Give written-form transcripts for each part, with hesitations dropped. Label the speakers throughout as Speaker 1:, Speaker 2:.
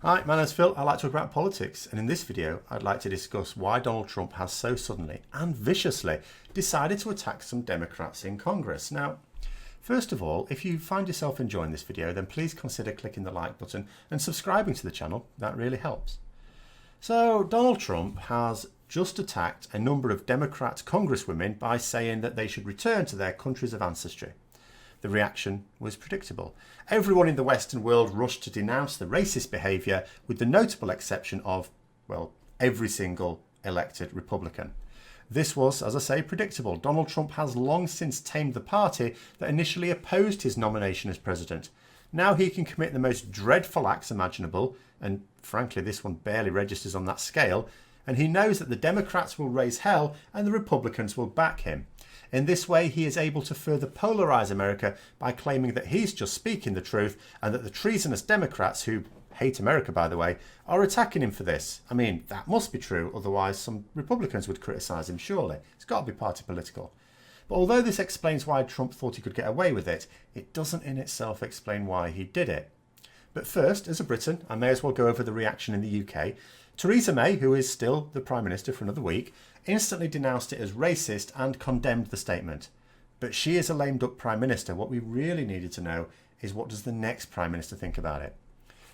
Speaker 1: Hi, my name's Phil. I like to talk about politics, and in this video I'd like to discuss why Donald Trump has so suddenly and viciously decided to attack some Democrats in Congress. Now, first of all, if you find yourself enjoying this video, then please consider clicking the like button and subscribing to the channel. That really helps. So, Donald Trump has just attacked a number of Democrat Congresswomen by saying that they should return to their countries of ancestry. The reaction was predictable. Everyone in the Western world rushed to denounce the racist behaviour, with the notable exception of, well, every single elected Republican. This was, as I say, predictable. Donald Trump has long since tamed the party that initially opposed his nomination as president. Now he can commit the most dreadful acts imaginable, and frankly this one barely registers on that scale, and he knows that the Democrats will raise hell and the Republicans will back him. In this way, he is able to further polarise America by claiming that he's just speaking the truth and that the treasonous Democrats, who hate America by the way, are attacking him for this. I mean, that must be true, otherwise some Republicans would criticise him, surely. It's got to be party political. But although this explains why Trump thought he could get away with it, it doesn't in itself explain why he did it. But first, as a Briton, I may as well go over the reaction in the UK. Theresa May, who is still the Prime Minister for another week, instantly denounced it as racist and condemned the statement. But she is a lame duck Prime Minister. What we really needed to know is, what does the next Prime Minister think about it?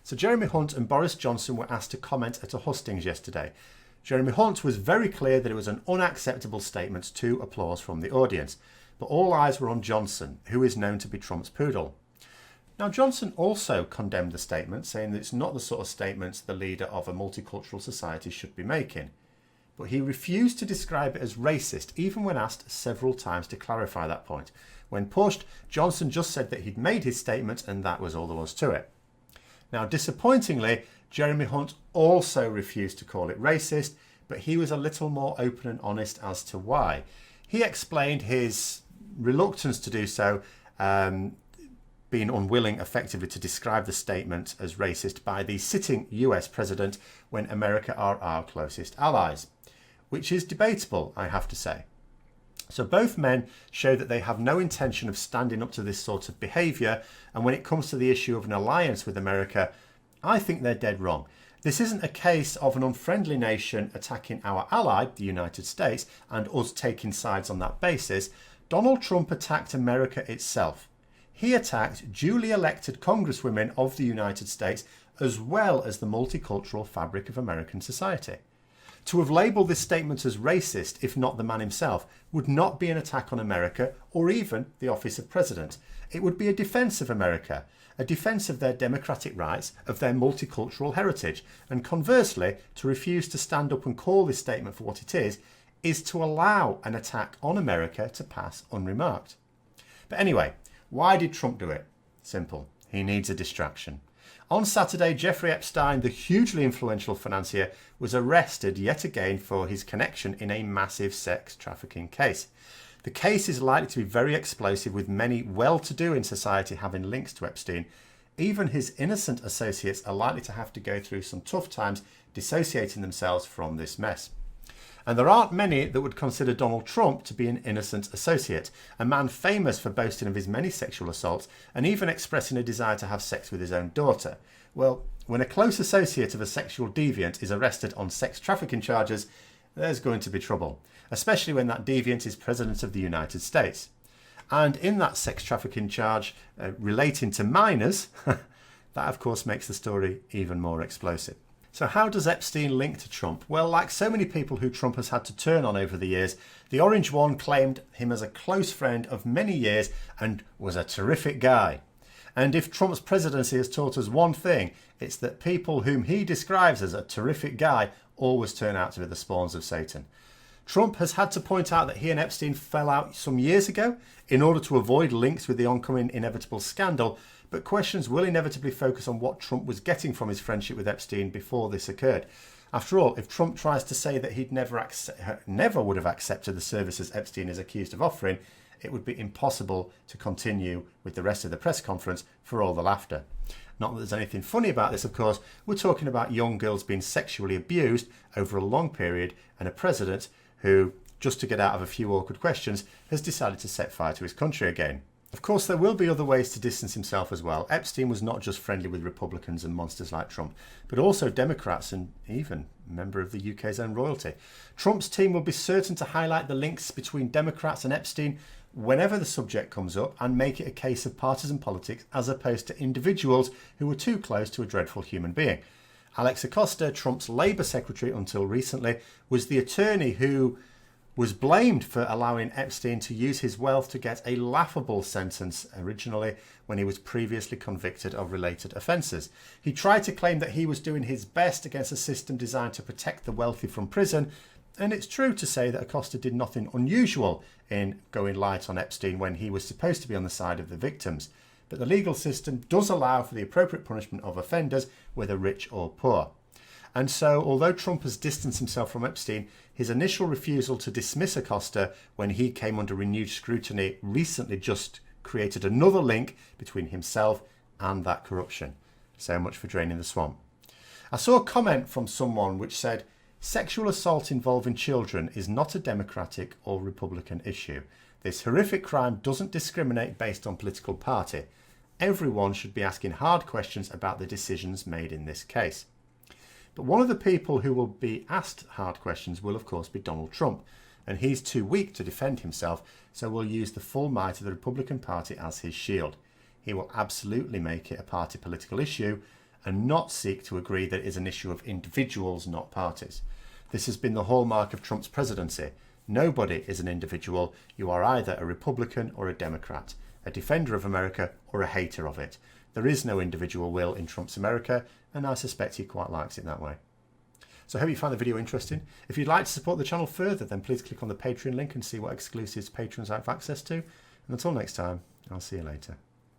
Speaker 1: So Jeremy Hunt and Boris Johnson were asked to comment at a hustings yesterday. Jeremy Hunt was very clear that it was an unacceptable statement to applause from the audience. But all eyes were on Johnson, who is known to be Trump's poodle. Now, Johnson also condemned the statement, saying that it's not the sort of statements the leader of a multicultural society should be making. But he refused to describe it as racist, even when asked several times to clarify that point. When pushed, Johnson just said that he'd made his statement and that was all there was to it. Now, disappointingly, Jeremy Hunt also refused to call it racist, but he was a little more open and honest as to why. He explained his reluctance to do so, being unwilling effectively to describe the statement as racist by the sitting US president when America are our closest allies, which is debatable, I have to say. So both men show that they have no intention of standing up to this sort of behaviour, and when it comes to the issue of an alliance with America, I think they're dead wrong. This isn't a case of an unfriendly nation attacking our ally, the United States, and us taking sides on that basis. Donald Trump attacked America itself. He attacked duly elected congresswomen of the United States, as well as the multicultural fabric of American society. To have labelled this statement as racist, if not the man himself, would not be an attack on America or even the office of president. It would be a defence of America, a defence of their democratic rights, of their multicultural heritage. And conversely, to refuse to stand up and call this statement for what it is to allow an attack on America to pass unremarked. But anyway, why did Trump do it? Simple. He needs a distraction. On Saturday, Jeffrey Epstein, the hugely influential financier, was arrested yet again for his connection in a massive sex trafficking case. The case is likely to be very explosive, with many well-to-do in society having links to Epstein. Even his innocent associates are likely to have to go through some tough times dissociating themselves from this mess. And there aren't many that would consider Donald Trump to be an innocent associate, a man famous for boasting of his many sexual assaults and even expressing a desire to have sex with his own daughter. Well, when a close associate of a sexual deviant is arrested on sex trafficking charges, there's going to be trouble, especially when that deviant is President of the United States. And in that sex trafficking charge relating to minors, that of course makes the story even more explosive. So how does Epstein link to Trump? Well, like so many people who Trump has had to turn on over the years, the Orange One claimed him as a close friend of many years and was a terrific guy. And if Trump's presidency has taught us one thing, it's that people whom he describes as a terrific guy always turn out to be the spawns of Satan. Trump has had to point out that he and Epstein fell out some years ago in order to avoid links with the oncoming inevitable scandal, but questions will inevitably focus on what Trump was getting from his friendship with Epstein before this occurred. After all, if Trump tries to say that he'd never would have accepted the services Epstein is accused of offering, it would be impossible to continue with the rest of the press conference for all the laughter. Not that there's anything funny about this, of course. We're talking about young girls being sexually abused over a long period, and a president who, just to get out of a few awkward questions, has decided to set fire to his country again. Of course, there will be other ways to distance himself as well. Epstein was not just friendly with Republicans and monsters like Trump, but also Democrats and even a member of the UK's own royalty. Trump's team will be certain to highlight the links between Democrats and Epstein whenever the subject comes up and make it a case of partisan politics as opposed to individuals who were too close to a dreadful human being. Alex Acosta, Trump's Labour Secretary until recently, was the attorney who was blamed for allowing Epstein to use his wealth to get a laughable sentence originally when he was previously convicted of related offences. He tried to claim that he was doing his best against a system designed to protect the wealthy from prison, and it's true to say that Acosta did nothing unusual in going light on Epstein when he was supposed to be on the side of the victims. But the legal system does allow for the appropriate punishment of offenders, whether rich or poor. And so, although Trump has distanced himself from Epstein, his initial refusal to dismiss Acosta when he came under renewed scrutiny recently just created another link between himself and that corruption. So much for draining the swamp. I saw a comment from someone which said, "Sexual assault involving children is not a Democratic or Republican issue. This horrific crime doesn't discriminate based on political party. Everyone should be asking hard questions about the decisions made in this case." But one of the people who will be asked hard questions will, of course, be Donald Trump. And he's too weak to defend himself, so will use the full might of the Republican Party as his shield. He will absolutely make it a party political issue and not seek to agree that it is an issue of individuals, not parties. This has been the hallmark of Trump's presidency. Nobody is an individual. You are either a Republican or a Democrat, a defender of America or a hater of it. There is no individual will in Trump's America, and I suspect he quite likes it that way. So I hope you found the video interesting. If you'd like to support the channel further, then please click on the Patreon link and see what exclusives patrons have access to. And until next time, I'll see you later.